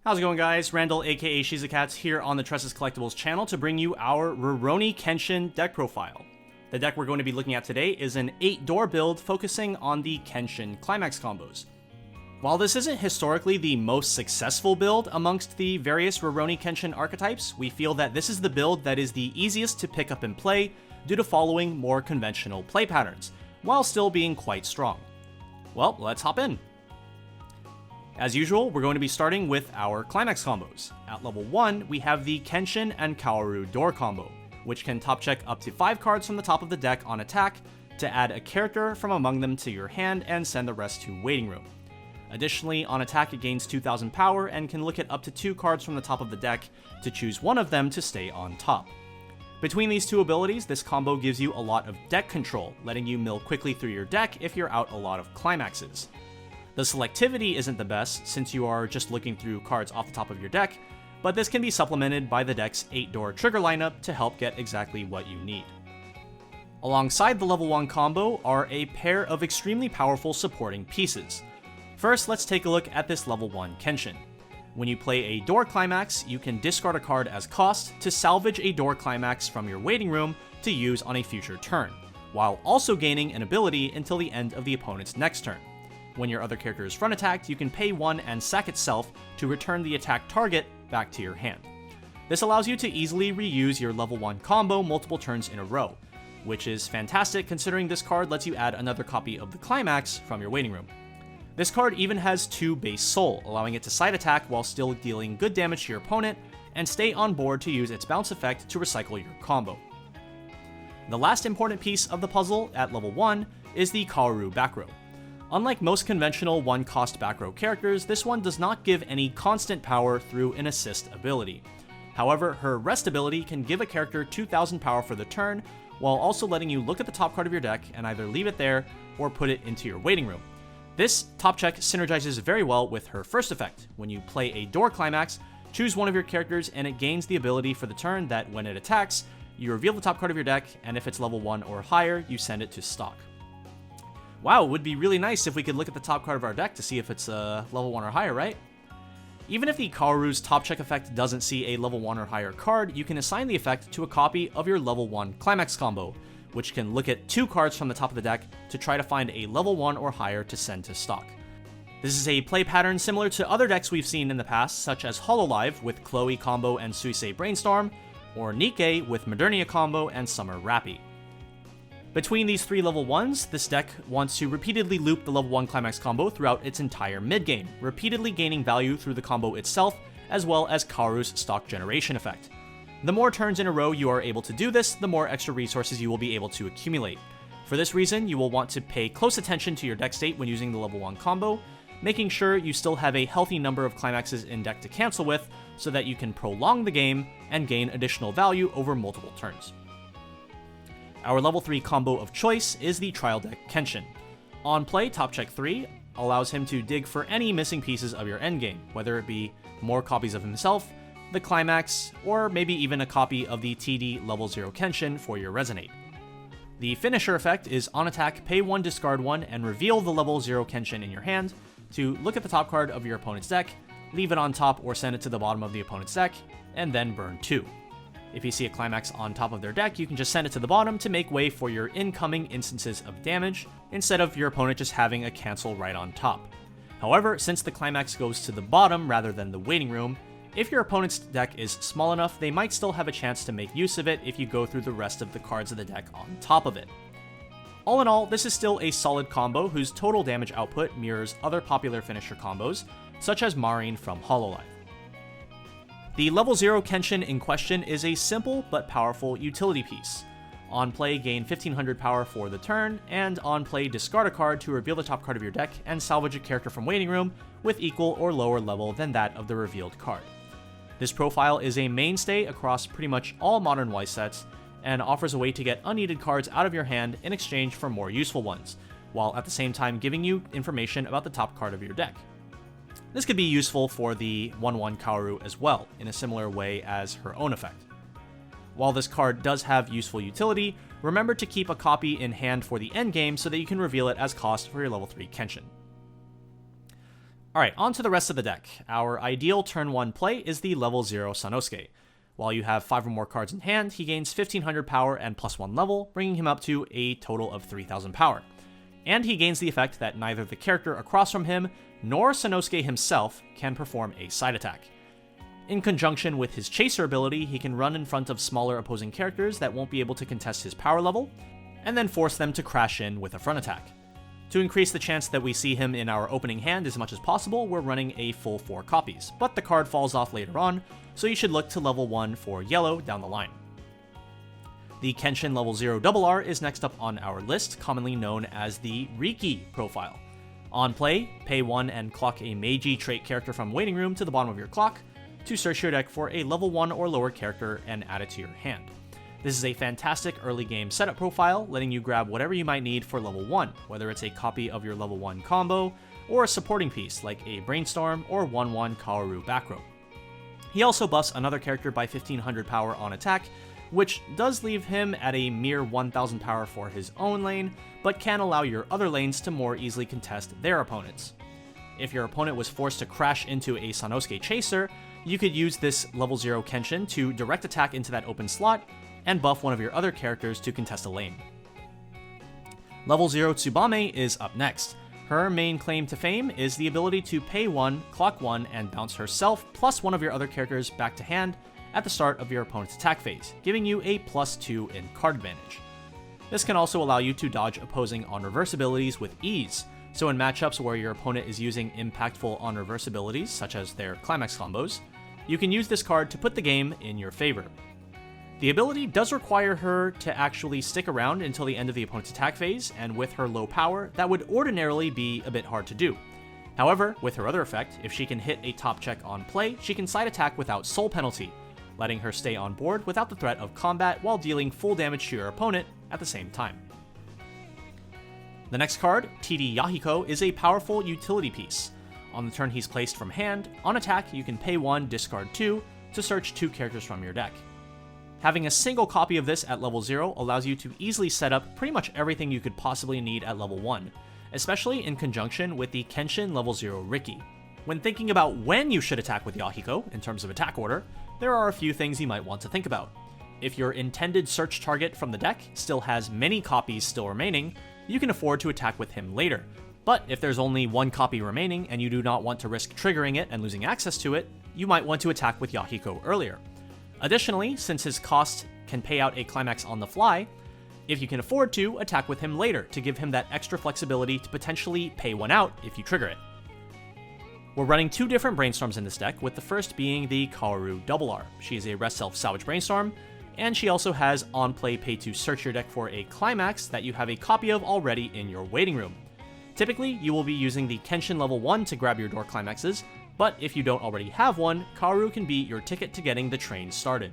How's it going, guys? Randall, aka Shizakats, here on the Tressa's Collectibles channel to bring you our Rurouni Kenshin deck profile. The deck we're going to be looking at today is an 8-door build focusing on the Kenshin climax combos. While this isn't historically the most successful build amongst the various Rurouni Kenshin archetypes, we feel that this is the build that is the easiest to pick up and play due to following more conventional play patterns, while still being quite strong. Well, let's hop in. As usual, we're going to be starting with our climax combos. At level 1, we have the Kenshin and Kaoru door combo, which can top check up to 5 cards from the top of the deck on attack to add a character from among them to your hand and send the rest to waiting room. Additionally, on attack it gains 2000 power and can look at up to 2 cards from the top of the deck to choose one of them to stay on top. Between these two abilities, this combo gives you a lot of deck control, letting you mill quickly through your deck if you're out a lot of climaxes. The selectivity isn't the best, since you are just looking through cards off the top of your deck, but this can be supplemented by the deck's 8-door trigger lineup to help get exactly what you need. Alongside the level 1 combo are a pair of extremely powerful supporting pieces. First, let's take a look at this level 1 Kenshin. When you play a door climax, you can discard a card as cost to salvage a door climax from your waiting room to use on a future turn, while also gaining an ability until the end of the opponent's next turn. When your other character is front attacked, you can pay 1 and sack itself to return the attack target back to your hand. This allows you to easily reuse your level 1 combo multiple turns in a row, which is fantastic considering this card lets you add another copy of the climax from your waiting room. This card even has 2 base soul, allowing it to side attack while still dealing good damage to your opponent, and stay on board to use its bounce effect to recycle your combo. The last important piece of the puzzle at level 1 is the Kaoru back row. Unlike most conventional 1-cost back row characters, this one does not give any constant power through an assist ability. However, her rest ability can give a character 2000 power for the turn, while also letting you look at the top card of your deck and either leave it there or put it into your waiting room. This top check synergizes very well with her first effect. When you play a door climax, choose one of your characters and it gains the ability for the turn that when it attacks, you reveal the top card of your deck, and if it's level 1 or higher, you send it to stock. Wow, it would be really nice if we could look at the top card of our deck to see if it's level 1 or higher, right? Even if the Kaoru's top check effect doesn't see a level 1 or higher card, you can assign the effect to a copy of your level 1 climax combo, which can look at 2 cards from the top of the deck to try to find a level 1 or higher to send to stock. This is a play pattern similar to other decks we've seen in the past, such as Hololive with Chloe combo and Suisei Brainstorm, or Nikkei with Modernia combo and Summer Rappy. Between these 3 level 1s, this deck wants to repeatedly loop the level 1 climax combo throughout its entire mid-game, repeatedly gaining value through the combo itself, as well as Kaoru's stock generation effect. The more turns in a row you are able to do this, the more extra resources you will be able to accumulate. For this reason, you will want to pay close attention to your deck state when using the level 1 combo, making sure you still have a healthy number of climaxes in deck to cancel with, so that you can prolong the game and gain additional value over multiple turns. Our level 3 combo of choice is the Trial Deck Kenshin. On play, top check 3 allows him to dig for any missing pieces of your endgame, whether it be more copies of himself, the climax, or maybe even a copy of the TD level 0 Kenshin for your Resonate. The finisher effect is on attack, pay 1, discard 1, and reveal the level 0 Kenshin in your hand to look at the top card of your opponent's deck, leave it on top or send it to the bottom of the opponent's deck, and then burn 2. If you see a climax on top of their deck, you can just send it to the bottom to make way for your incoming instances of damage, instead of your opponent just having a cancel right on top. However, since the climax goes to the bottom rather than the waiting room, if your opponent's deck is small enough, they might still have a chance to make use of it if you go through the rest of the cards of the deck on top of it. All in all, this is still a solid combo whose total damage output mirrors other popular finisher combos, such as Marine from Hololive. The level 0 Kenshin in question is a simple but powerful utility piece. On play, gain 1500 power for the turn, and on play, discard a card to reveal the top card of your deck and salvage a character from waiting room with equal or lower level than that of the revealed card. This profile is a mainstay across pretty much all modern Weiss sets, and offers a way to get unneeded cards out of your hand in exchange for more useful ones, while at the same time giving you information about the top card of your deck. This could be useful for the 1/1 Kaoru as well, in a similar way as her own effect. While this card does have useful utility, remember to keep a copy in hand for the endgame so that you can reveal it as cost for your level 3 Kenshin. Alright, on to the rest of the deck. Our ideal turn 1 play is the level 0 Sanosuke. While you have 5 or more cards in hand, he gains 1500 power and +1 level, bringing him up to a total of 3000 power. And he gains the effect that neither the character across from him nor Sanosuke himself can perform a side attack. In conjunction with his Chaser ability, he can run in front of smaller opposing characters that won't be able to contest his power level, and then force them to crash in with a front attack. To increase the chance that we see him in our opening hand as much as possible, we're running a full 4 copies, but the card falls off later on, so you should look to level 1 for yellow down the line. The Kenshin level 0 RR is next up on our list, commonly known as the Riki profile. On play, pay 1 and clock a Meiji trait character from Waiting Room to the bottom of your clock to search your deck for a level 1 or lower character and add it to your hand. This is a fantastic early game setup profile, letting you grab whatever you might need for level 1, whether it's a copy of your level 1 combo, or a supporting piece like a Brainstorm or 1/1 Kaoru back row. He also buffs another character by 1500 power on attack, which does leave him at a mere 1000 power for his own lane, but can allow your other lanes to more easily contest their opponents. If your opponent was forced to crash into a Sanosuke Chaser, you could use this level 0 Kenshin to direct attack into that open slot, and buff one of your other characters to contest a lane. Level 0 Tsubame is up next. Her main claim to fame is the ability to pay 1, clock 1, and bounce herself plus one of your other characters back to hand at the start of your opponent's attack phase, giving you a +2 in card advantage. This can also allow you to dodge opposing on-reverse abilities with ease, so in matchups where your opponent is using impactful on-reverse abilities, such as their climax combos, you can use this card to put the game in your favor. The ability does require her to actually stick around until the end of the opponent's attack phase, and with her low power, that would ordinarily be a bit hard to do. However, with her other effect, if she can hit a top check on play, she can side attack without soul penalty, letting her stay on board without the threat of combat while dealing full damage to your opponent at the same time. The next card, TD Yahiko, is a powerful utility piece. On the turn he's placed from hand, on attack you can pay 1, discard 2, to search 2 characters from your deck. Having a single copy of this at level 0 allows you to easily set up pretty much everything you could possibly need at level 1, especially in conjunction with the Kenshin level 0 Riki. When thinking about when you should attack with Yahiko, in terms of attack order, there are a few things you might want to think about. If your intended search target from the deck still has many copies still remaining, you can afford to attack with him later. But if there's only 1 copy remaining and you do not want to risk triggering it and losing access to it, you might want to attack with Yahiko earlier. Additionally, since his cost can pay out a climax on the fly, if you can afford to, attack with him later to give him that extra flexibility to potentially pay 1 out if you trigger it. We're running 2 different Brainstorms in this deck, with the first being the Kaoru RR. She is a Rest Self Salvage Brainstorm, and she also has on play pay to search your deck for a climax that you have a copy of already in your waiting room. Typically, you will be using the Kenshin level 1 to grab your door climaxes, but if you don't already have one, Kaoru can be your ticket to getting the train started.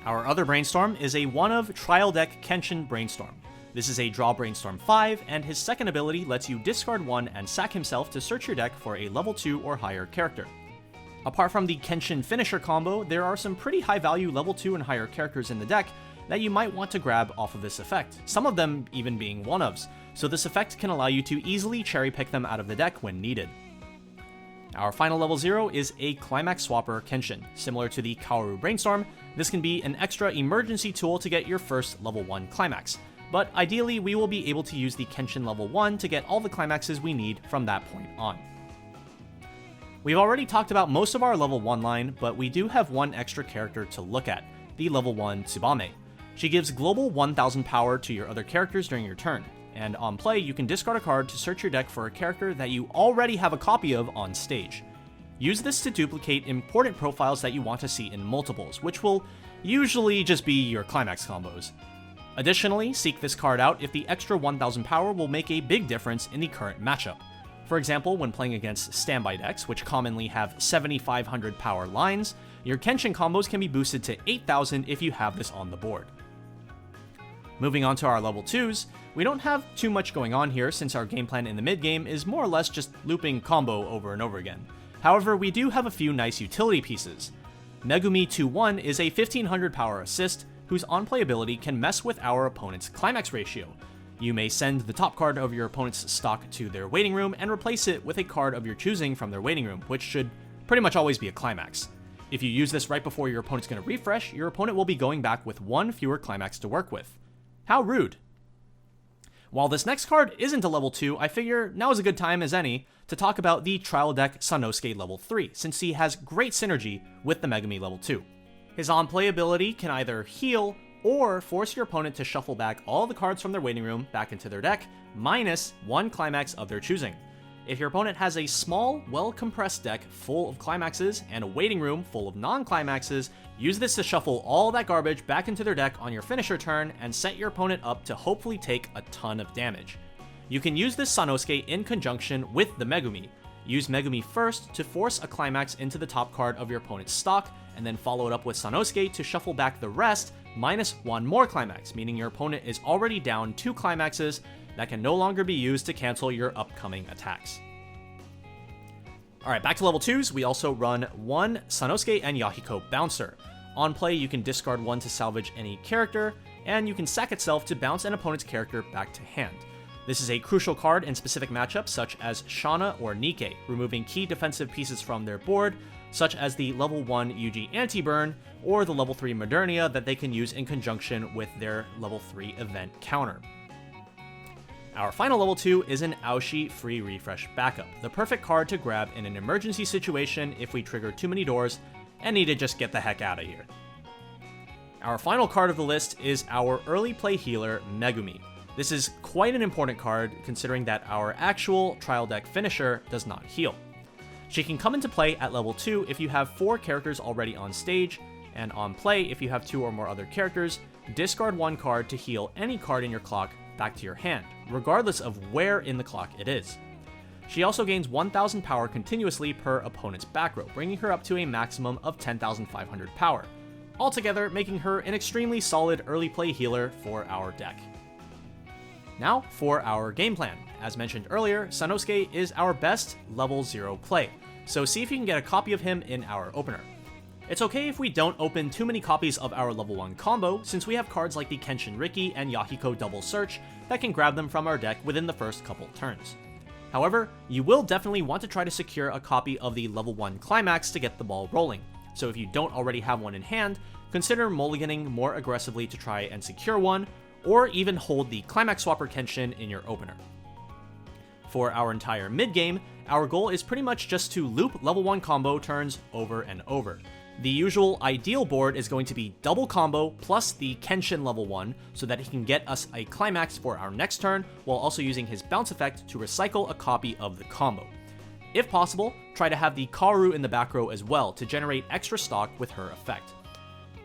Our other Brainstorm is a one-of Trial Deck Kenshin Brainstorm. This is a Draw Brainstorm 5, and his second ability lets you discard 1 and sack himself to search your deck for a level 2 or higher character. Apart from the Kenshin Finisher combo, there are some pretty high-value level 2 and higher characters in the deck that you might want to grab off of this effect, some of them even being one-ofs, so this effect can allow you to easily cherry-pick them out of the deck when needed. Our final level 0 is a Climax Swapper Kenshin. Similar to the Kaoru Brainstorm, this can be an extra emergency tool to get your first level 1 Climax, but ideally we will be able to use the Kenshin level 1 to get all the climaxes we need from that point on. We've already talked about most of our level 1 line, but we do have one extra character to look at, the level 1 Tsubame. She gives global 1000 power to your other characters during your turn, and on play you can discard a card to search your deck for a character that you already have a copy of on stage. Use this to duplicate important profiles that you want to see in multiples, which will usually just be your climax combos. Additionally, seek this card out if the extra 1000 power will make a big difference in the current matchup. For example, when playing against standby decks, which commonly have 7500 power lines, your Kenshin combos can be boosted to 8000 if you have this on the board. Moving on to our level 2s, we don't have too much going on here since our game plan in the mid game is more or less just looping combo over and over again. However, we do have a few nice utility pieces. Megumi 2-1 is a 1500 power assist whose on-play ability can mess with our opponent's climax ratio. You may send the top card of your opponent's stock to their waiting room and replace it with a card of your choosing from their waiting room, which should pretty much always be a climax. If you use this right before your opponent's going to refresh, your opponent will be going back with one fewer climax to work with. How rude. While this next card isn't a level 2, I figure now is a good time as any to talk about the trial deck Sanosuke level 3, since he has great synergy with the Megumi level 2. His on-play ability can either heal or force your opponent to shuffle back all the cards from their waiting room back into their deck, minus one climax of their choosing. If your opponent has a small, well-compressed deck full of climaxes and a waiting room full of non-climaxes, use this to shuffle all that garbage back into their deck on your finisher turn and set your opponent up to hopefully take a ton of damage. You can use this Sanosuke in conjunction with the Megumi. Use Megumi first to force a climax into the top card of your opponent's stock, and then follow it up with Sanosuke to shuffle back the rest, minus one more climax, meaning your opponent is already down 2 climaxes that can no longer be used to cancel your upcoming attacks. Alright, back to level 2s, we also run one Sanosuke and Yahiko Bouncer. On play, you can discard one to salvage any character, and you can sack itself to bounce an opponent's character back to hand. This is a crucial card in specific matchups such as Shauna or Nikke, removing key defensive pieces from their board, such as the level 1 Yuji Anti-Burn or the level 3 Modernia that they can use in conjunction with their level 3 event counter. Our final level 2 is an Aoshi Free Refresh Backup, the perfect card to grab in an emergency situation if we trigger too many doors and need to just get the heck out of here. Our final card of the list is our early play healer, Megumi. This is quite an important card considering that our actual trial deck finisher does not heal. She can come into play at level 2 if you have 4 characters already on stage, and on play if you have 2 or more other characters, discard one card to heal any card in your clock back to your hand, regardless of where in the clock it is. She also gains 1000 power continuously per opponent's back row, bringing her up to a maximum of 10,500 power, altogether making her an extremely solid early play healer for our deck. Now for our game plan. As mentioned earlier, Sanosuke is our best level 0 play, so see if you can get a copy of him in our opener. It's okay if we don't open too many copies of our level 1 combo, since we have cards like the Kenshin Riki and Yahiko Double Search that can grab them from our deck within the first couple turns. However, you will definitely want to try to secure a copy of the level 1 Climax to get the ball rolling, so if you don't already have one in hand, consider mulliganing more aggressively to try and secure one, or even hold the Climax Swapper Kenshin in your opener. For our entire mid-game, our goal is pretty much just to loop level 1 combo turns over and over. The usual ideal board is going to be double combo plus the Kenshin level 1 so that he can get us a climax for our next turn while also using his bounce effect to recycle a copy of the combo. If possible, try to have the Kaoru in the back row as well to generate extra stock with her effect.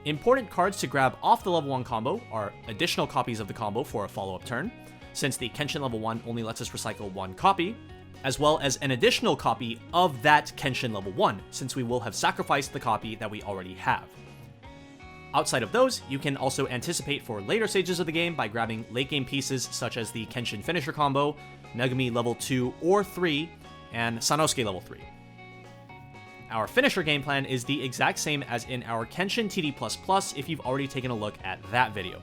Important cards to grab off the level 1 combo are additional copies of the combo for a follow-up turn, since the Kenshin level 1 only lets us recycle one copy, as well as an additional copy of that Kenshin level 1, since we will have sacrificed the copy that we already have. Outside of those, you can also anticipate for later stages of the game by grabbing late game pieces such as the Kenshin finisher combo, Megumi level 2 or 3, and Sanosuke level 3. Our finisher game plan is the exact same as in our Kenshin TD++ if you've already taken a look at that video.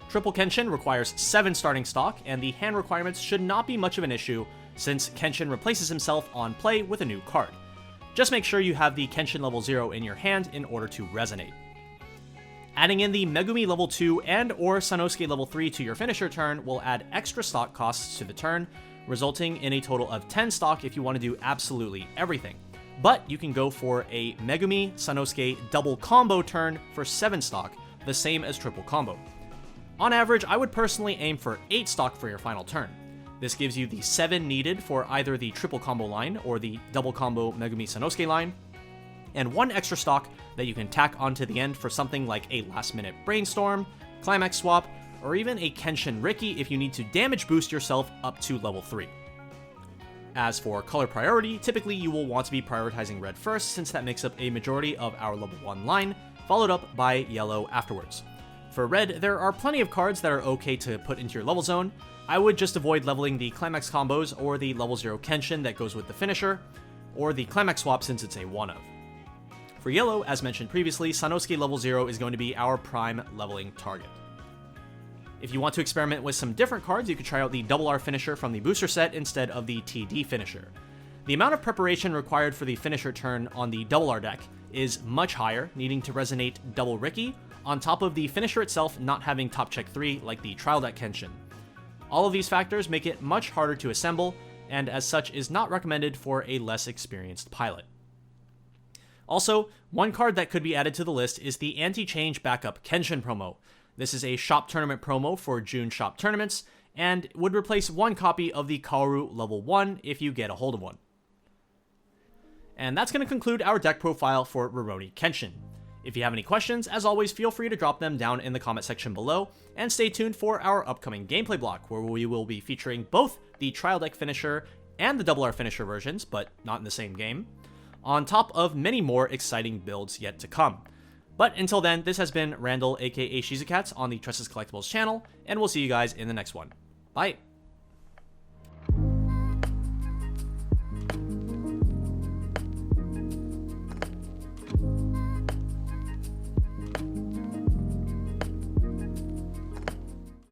Triple Kenshin requires 7 starting stock, and the hand requirements should not be much of an issue since Kenshin replaces himself on play with a new card. Just make sure you have the Kenshin level 0 in your hand in order to resonate. Adding in the Megumi level 2 and or Sanosuke level 3 to your finisher turn will add extra stock costs to the turn, resulting in a total of 10 stock if you want to do absolutely everything. But you can go for a Megumi Sanosuke double combo turn for 7 stock, the same as triple combo. On average, I would personally aim for 8 stock for your final turn. This gives you the 7 needed for either the triple combo line or the double combo Megumi Sanosuke line, and 1 extra stock that you can tack onto the end for something like a last minute brainstorm, climax swap, or even a Kenshin Riki if you need to damage boost yourself up to level 3. As for color priority, typically you will want to be prioritizing red first since that makes up a majority of our level 1 line, followed up by yellow afterwards. For red, there are plenty of cards that are okay to put into your level zone. I would just avoid leveling the climax combos or the level 0 Kenshin that goes with the finisher, or the climax swap since it's a one-of. For yellow, as mentioned previously, Sanosuke level 0 is going to be our prime leveling target. If you want to experiment with some different cards, you could try out the Double R finisher from the booster set instead of the TD finisher. The amount of preparation required for the finisher turn on the Double R deck is much higher, needing to resonate Double Ricky, on top of the finisher itself not having top check 3 like the Trial Deck Kenshin. All of these factors make it much harder to assemble, and as such is not recommended for a less experienced pilot. Also, one card that could be added to the list is the Anti-Change Backup Kenshin promo. This is a shop tournament promo for June shop tournaments, and would replace one copy of the Kaoru level 1 if you get a hold of one. And that's going to conclude our deck profile for Rurouni Kenshin. If you have any questions, as always, feel free to drop them down in the comment section below, and stay tuned for our upcoming gameplay block, where we will be featuring both the Trial Deck Finisher and the Double R Finisher versions, but not in the same game, on top of many more exciting builds yet to come. But until then, this has been Randall aka Shizukats on the Tressa's Collectibles channel, and we'll see you guys in the next one. Bye!